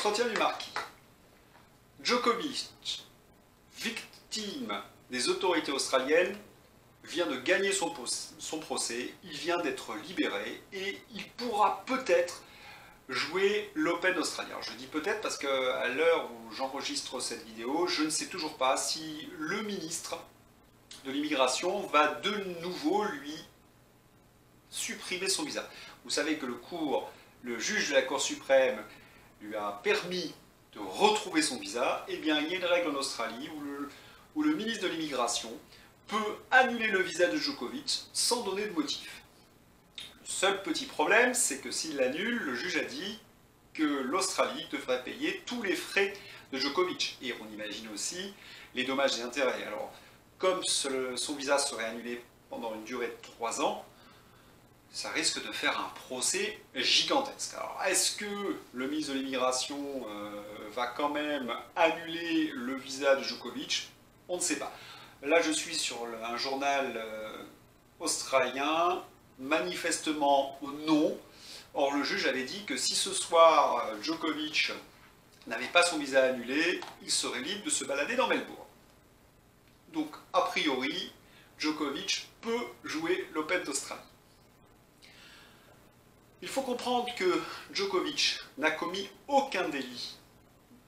Entretien du marquis. Djokovic, victime des autorités australiennes, vient de gagner son procès, il vient d'être libéré et il pourra peut-être jouer l'Open australien. Je dis peut-être parce qu'à l'heure où j'enregistre cette vidéo, je ne sais toujours pas si le ministre de l'immigration va de nouveau lui supprimer son visa. Vous savez que le juge de la Cour suprême lui a permis de retrouver son visa. Eh bien, il y a une règle en Australie où le ministre de l'immigration peut annuler le visa de Djokovic sans donner de motif. Le seul petit problème, c'est que s'il l'annule, le juge a dit que l'Australie devrait payer tous les frais de Djokovic. Et on imagine aussi les dommages et intérêts. Alors, comme son visa serait annulé pendant une durée de 3 ans, ça risque de faire un procès gigantesque. Alors, est-ce que le ministre de l'immigration va quand même annuler le visa de Djokovic? On ne sait pas. Là, je suis sur un journal australien, manifestement non. Or, le juge avait dit que si ce soir Djokovic n'avait pas son visa annulé, il serait libre de se balader dans Melbourne. Donc, a priori, Djokovic peut jouer l'Open d'Australie. Il faut comprendre que Djokovic n'a commis aucun délit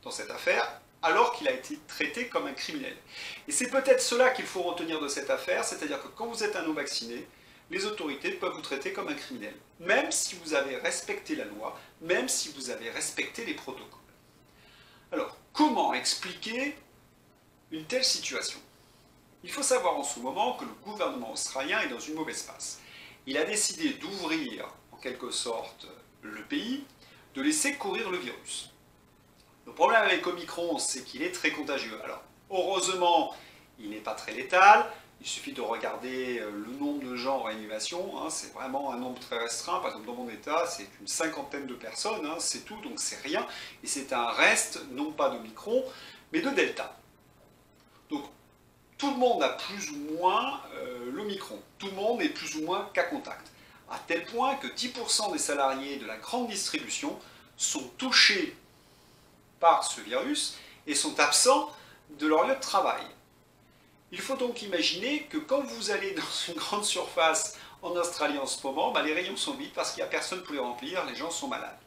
dans cette affaire, alors qu'il a été traité comme un criminel. Et c'est peut-être cela qu'il faut retenir de cette affaire, c'est-à-dire que quand vous êtes un non-vacciné, les autorités peuvent vous traiter comme un criminel, même si vous avez respecté la loi, même si vous avez respecté les protocoles. Alors, comment expliquer une telle situation? Il faut savoir en ce moment que le gouvernement australien est dans une mauvaise passe. Il a décidé d'ouvrir, en quelque sorte, le pays, de laisser courir le virus. Le problème avec Omicron, c'est qu'il est très contagieux. Alors, heureusement, il n'est pas très létal. Il suffit de regarder le nombre de gens en réanimation. Hein, c'est vraiment un nombre très restreint. Par exemple, dans mon état, c'est une 50aine de personnes. Hein, c'est tout, donc c'est rien. Et c'est un reste, non pas d'Omicron, mais de Delta. Donc, tout le monde a plus ou moins l'Omicron. Tout le monde est plus ou moins cas contact. À tel point que 10% des salariés de la grande distribution sont touchés par ce virus et sont absents de leur lieu de travail. Il faut donc imaginer que quand vous allez dans une grande surface en Australie en ce moment, les rayons sont vides parce qu'il n'y a personne pour les remplir, les gens sont malades.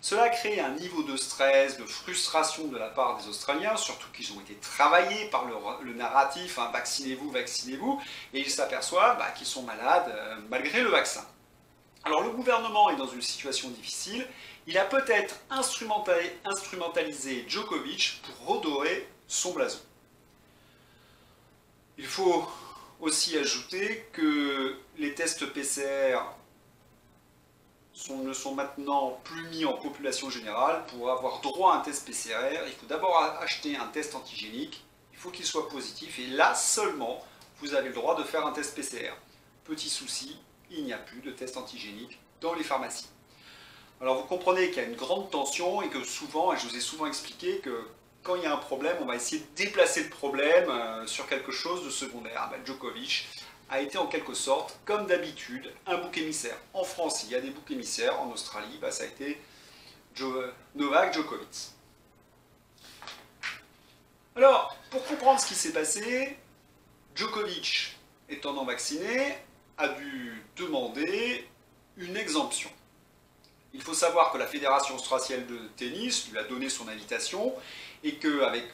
Cela crée un niveau de stress, de frustration de la part des Australiens, surtout qu'ils ont été travaillés par le narratif hein, vaccinez-vous, vaccinez-vous, et ils s'aperçoivent qu'ils sont malades malgré le vaccin. Alors le gouvernement est dans une situation difficile, il a peut-être instrumentalisé Djokovic pour redorer son blason. Il faut aussi ajouter que les tests PCR ne sont maintenant plus mis en population générale. Pour avoir droit à un test PCR, il faut d'abord acheter un test antigénique, il faut qu'il soit positif, et là seulement vous avez le droit de faire un test PCR. Petit souci, il n'y a plus de test antigénique dans les pharmacies. Alors vous comprenez qu'il y a une grande tension et que souvent, et je vous ai souvent expliqué que quand il y a un problème, on va essayer de déplacer le problème sur quelque chose de secondaire. Djokovic a été en quelque sorte, comme d'habitude, un bouc émissaire. En France, il y a des boucs émissaires. En Australie, ça a été Novak Djokovic. Alors, pour comprendre ce qui s'est passé, Djokovic, étant non vacciné, a dû demander une exemption. Il faut savoir que la Fédération australienne de tennis lui a donné son invitation et qu'avec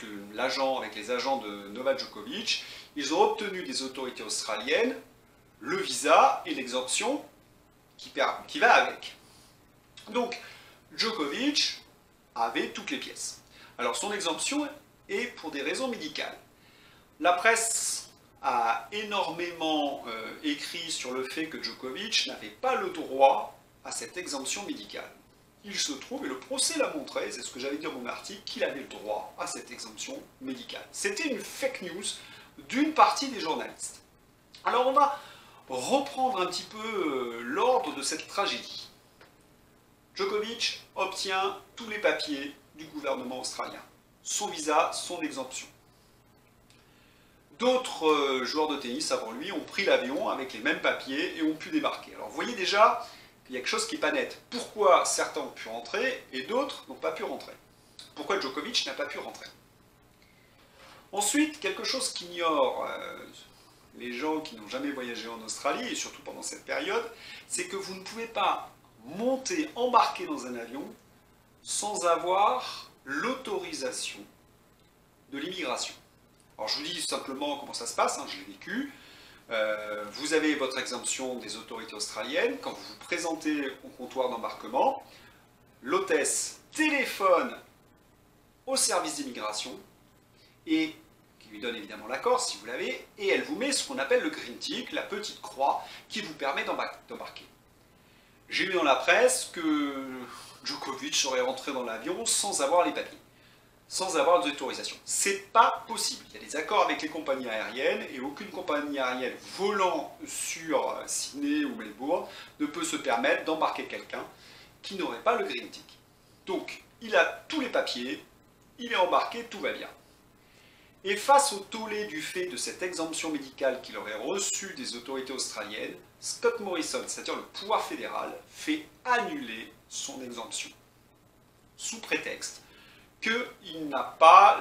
les agents de Novak Djokovic, ils ont obtenu des autorités australiennes le visa et l'exemption qui va avec. Donc, Djokovic avait toutes les pièces. Alors, son exemption est pour des raisons médicales. La presse a énormément écrit sur le fait que Djokovic n'avait pas le droit à cette exemption médicale. Il se trouve, et le procès l'a montré, c'est ce que j'avais dit dans mon article, qu'il avait le droit à cette exemption médicale. C'était une fake news d'une partie des journalistes. Alors on va reprendre un petit peu l'ordre de cette tragédie. Djokovic obtient tous les papiers du gouvernement australien. Son visa, son exemption. D'autres joueurs de tennis avant lui ont pris l'avion avec les mêmes papiers et ont pu débarquer. Alors vous voyez déjà qu'il y a quelque chose qui n'est pas net. Pourquoi certains ont pu rentrer et d'autres n'ont pas pu rentrer? pourquoi Djokovic n'a pas pu rentrer. Ensuite, quelque chose qu'ignorent les gens qui n'ont jamais voyagé en Australie, et surtout pendant cette période, c'est que vous ne pouvez pas monter, embarquer dans un avion sans avoir l'autorisation de l'immigration. Alors je vous dis simplement comment ça se passe, hein, je l'ai vécu. Vous avez votre exemption des autorités australiennes. Quand vous vous présentez au comptoir d'embarquement, l'hôtesse téléphone au service d'immigration et qui lui donne évidemment l'accord si vous l'avez, et elle vous met ce qu'on appelle le green tick, la petite croix qui vous permet d'embarquer. J'ai lu dans la presse que Djokovic serait rentré dans l'avion sans avoir les papiers, sans avoir d'autorisation. C'est pas possible. Il y a des accords avec les compagnies aériennes et aucune compagnie aérienne volant sur Sydney ou Melbourne ne peut se permettre d'embarquer quelqu'un qui n'aurait pas le green tick. Donc, il a tous les papiers, il est embarqué, tout va bien. Et face au tollé du fait de cette exemption médicale qu'il aurait reçue des autorités australiennes, Scott Morrison, c'est-à-dire le pouvoir fédéral, fait annuler son exemption, sous prétexte qu'il n'a pas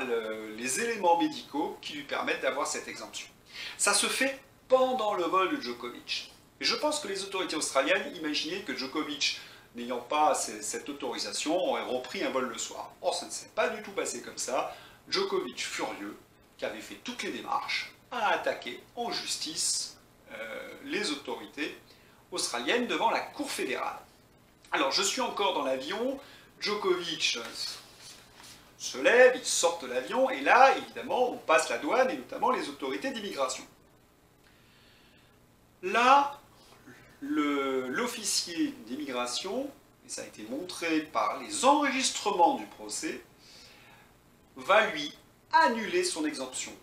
les éléments médicaux qui lui permettent d'avoir cette exemption. Ça se fait pendant le vol de Djokovic. Et je pense que les autorités australiennes imaginaient que Djokovic, n'ayant pas cette autorisation, aurait repris un vol le soir. Or, ça ne s'est pas du tout passé comme ça. Djokovic, furieux, qui avait fait toutes les démarches, a attaqué en justice les autorités australiennes devant la Cour fédérale. Alors, je suis encore dans l'avion, Djokovic se lève, il sort de l'avion, et là, évidemment, on passe la douane, et notamment les autorités d'immigration. Là, l'officier d'immigration, et ça a été montré par les enregistrements du procès, va lui annuler son exemption,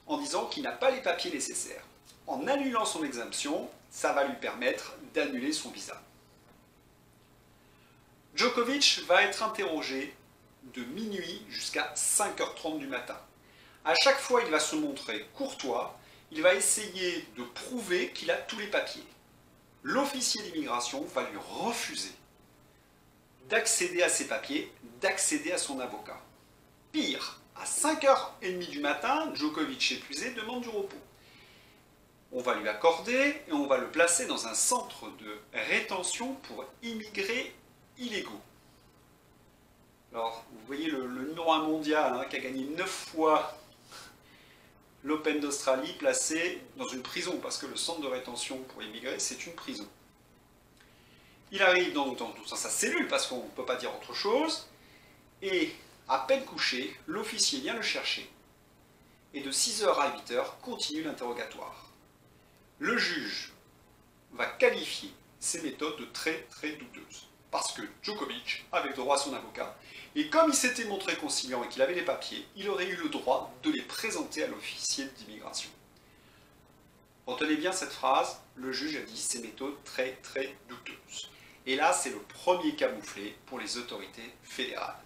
en disant qu'il n'a pas les papiers nécessaires. En annulant son exemption, ça va lui permettre d'annuler son visa. Djokovic va être interrogé de minuit jusqu'à 5h30 du matin. À chaque fois, il va se montrer courtois, il va essayer de prouver qu'il a tous les papiers. L'officier d'immigration va lui refuser d'accéder à ses papiers, d'accéder à son avocat. Pire, à 5h30 du matin, Djokovic épuisé demande du repos. On va lui accorder et on va le placer dans un centre de rétention pour immigrés illégaux. Alors, vous voyez le numéro 1 mondial qui a gagné 9 fois l'Open d'Australie, placé dans une prison, parce que le centre de rétention pour immigrés, c'est une prison. Il arrive donc dans sa cellule, parce qu'on ne peut pas dire autre chose, et à peine couché, l'officier vient le chercher, et de 6h à 8h continue l'interrogatoire. Le juge va qualifier ces méthodes de très très douteuses, parce que Djokovic avait droit à son avocat, et comme il s'était montré conciliant et qu'il avait les papiers, il aurait eu le droit de les présenter à l'officier d'immigration. Retenez bien cette phrase, le juge a dit ces méthodes très très douteuses. Et là, c'est le premier camouflet pour les autorités fédérales.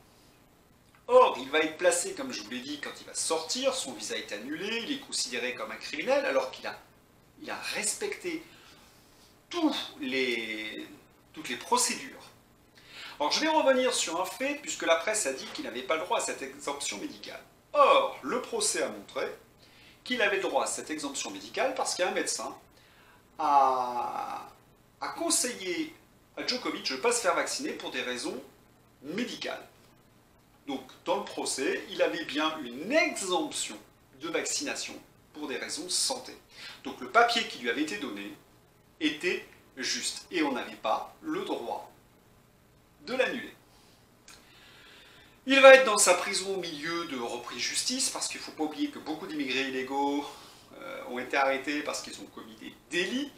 Or, il va être placé, comme je vous l'ai dit, quand il va sortir, son visa est annulé, il est considéré comme un criminel, alors qu'il a respecté toutes les procédures. Alors, je vais revenir sur un fait, puisque la presse a dit qu'il n'avait pas le droit à cette exemption médicale. Or, le procès a montré qu'il avait le droit à cette exemption médicale parce qu'un médecin a conseillé à Djokovic de ne pas se faire vacciner pour des raisons médicales. Donc, dans le procès, il avait bien une exemption de vaccination pour des raisons de santé. Donc, le papier qui lui avait été donné était juste. Et on n'avait pas le droit de l'annuler. Il va être dans sa prison au milieu de reprise justice, parce qu'il ne faut pas oublier que beaucoup d'immigrés illégaux ont été arrêtés parce qu'ils ont commis des délits,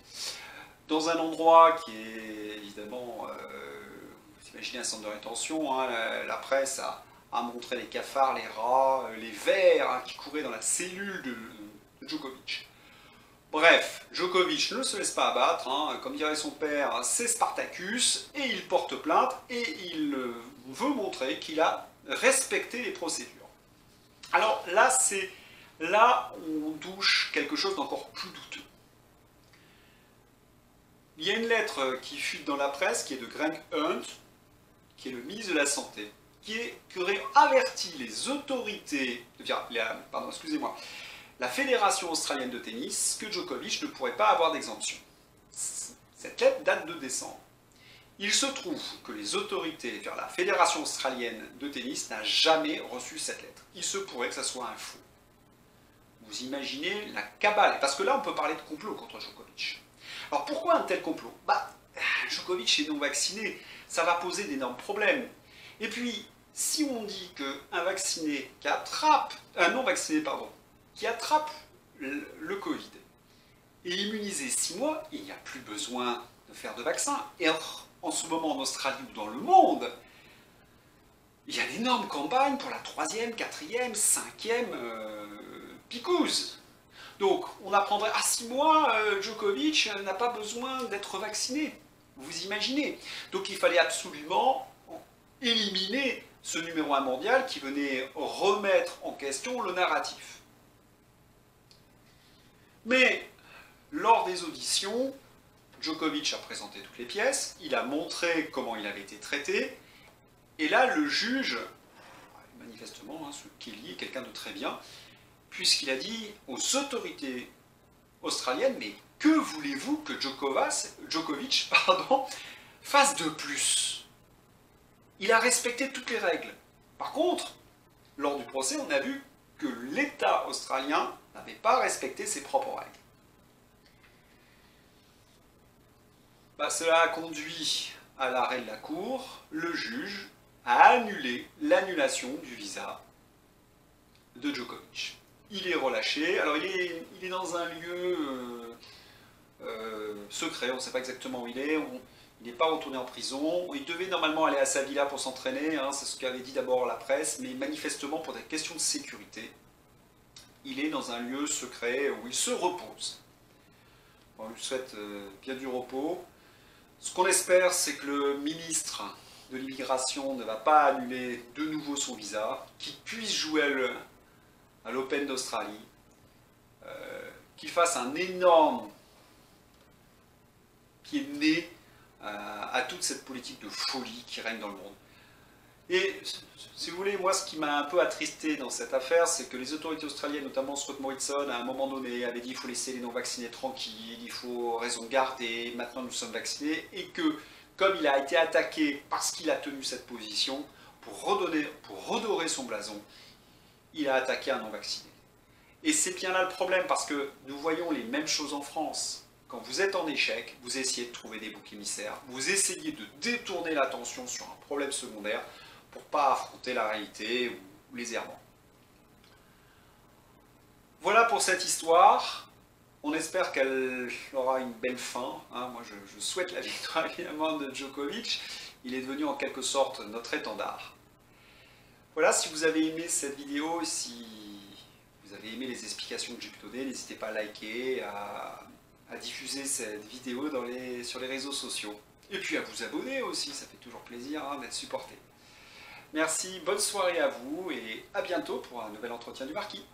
dans un endroit qui est évidemment, vous imaginez un centre de rétention, la presse a montré les cafards, les rats, les vers qui couraient dans la cellule de Djokovic. Bref, Djokovic ne se laisse pas abattre, comme dirait son père, c'est Spartacus, et il porte plainte, et il veut montrer qu'il a respecté les procédures. Alors là où on touche quelque chose d'encore plus douteux. Il y a une lettre qui fuite dans la presse, qui est de Greg Hunt, qui est le ministre de la Santé qui aurait averti les autorités, la Fédération australienne de tennis, que Djokovic ne pourrait pas avoir d'exemption. Cette lettre date de décembre. Il se trouve que les autorités, la Fédération australienne de tennis n'a jamais reçu cette lettre. Il se pourrait que ça soit un faux. Vous imaginez la cabale, parce que là on peut parler de complot contre Djokovic. Alors pourquoi un tel complot? Djokovic est non vacciné, ça va poser d'énormes problèmes. Et puis, si on dit qu'un vacciné un non vacciné, qui attrape le Covid est immunisé 6 mois, il n'y a plus besoin de faire de vaccin. Et en ce moment en Australie ou dans le monde, il y a d'énormes campagnes pour la 3e, 4e, 5e picouse. Donc, on apprendrait, 6 mois, Djokovic n'a pas besoin d'être vacciné. Vous imaginez? Donc, il fallait absolument éliminer ce numéro 1 mondial qui venait remettre en question le narratif. Mais, lors des auditions, Djokovic a présenté toutes les pièces, il a montré comment il avait été traité, et là, le juge, manifestement, ce Kelly est quelqu'un de très bien, puisqu'il a dit aux autorités australiennes, mais que voulez-vous que Djokovic fasse de plus? Il a respecté toutes les règles. Par contre, lors du procès, on a vu que l'État australien n'avait pas respecté ses propres règles. Cela a conduit à l'arrêt de la Cour. Le juge a annulé l'annulation du visa de Djokovic. Il est relâché. Alors il est dans un lieu secret, on ne sait pas exactement où il est. Il n'est pas retourné en prison. Il devait normalement aller à sa villa pour s'entraîner, c'est ce qu'avait dit d'abord la presse, mais manifestement pour des questions de sécurité, il est dans un lieu secret où il se repose. On lui souhaite bien du repos. Ce qu'on espère, c'est que le ministre de l'immigration ne va pas annuler de nouveau son visa, qu'il puisse jouer à l'Open d'Australie, qu'il fasse un énorme pied de nez à toute cette politique de folie qui règne dans le monde. Et si vous voulez, moi ce qui m'a un peu attristé dans cette affaire, c'est que les autorités australiennes, notamment Scott Morrison, à un moment donné, avaient dit qu'il faut laisser les non-vaccinés tranquilles, il faut raison garder, maintenant nous sommes vaccinés, et que comme il a été attaqué parce qu'il a tenu cette position, pour redorer son blason, il a attaqué un non-vacciné. Et c'est bien là le problème, parce que nous voyons les mêmes choses en France. Quand vous êtes en échec, vous essayez de trouver des boucs émissaires, vous essayez de détourner l'attention sur un problème secondaire pour ne pas affronter la réalité ou les errements. Voilà pour cette histoire. On espère qu'elle aura une belle fin. Moi, je souhaite la victoire évidemment de Djokovic. Il est devenu en quelque sorte notre étendard. Voilà, si vous avez aimé cette vidéo, si vous avez aimé les explications que j'ai pu donner, n'hésitez pas à liker, à diffuser cette vidéo sur les réseaux sociaux. Et puis à vous abonner aussi, ça fait toujours plaisir d'être supporté. Merci, bonne soirée à vous et à bientôt pour un nouvel entretien du Marquis.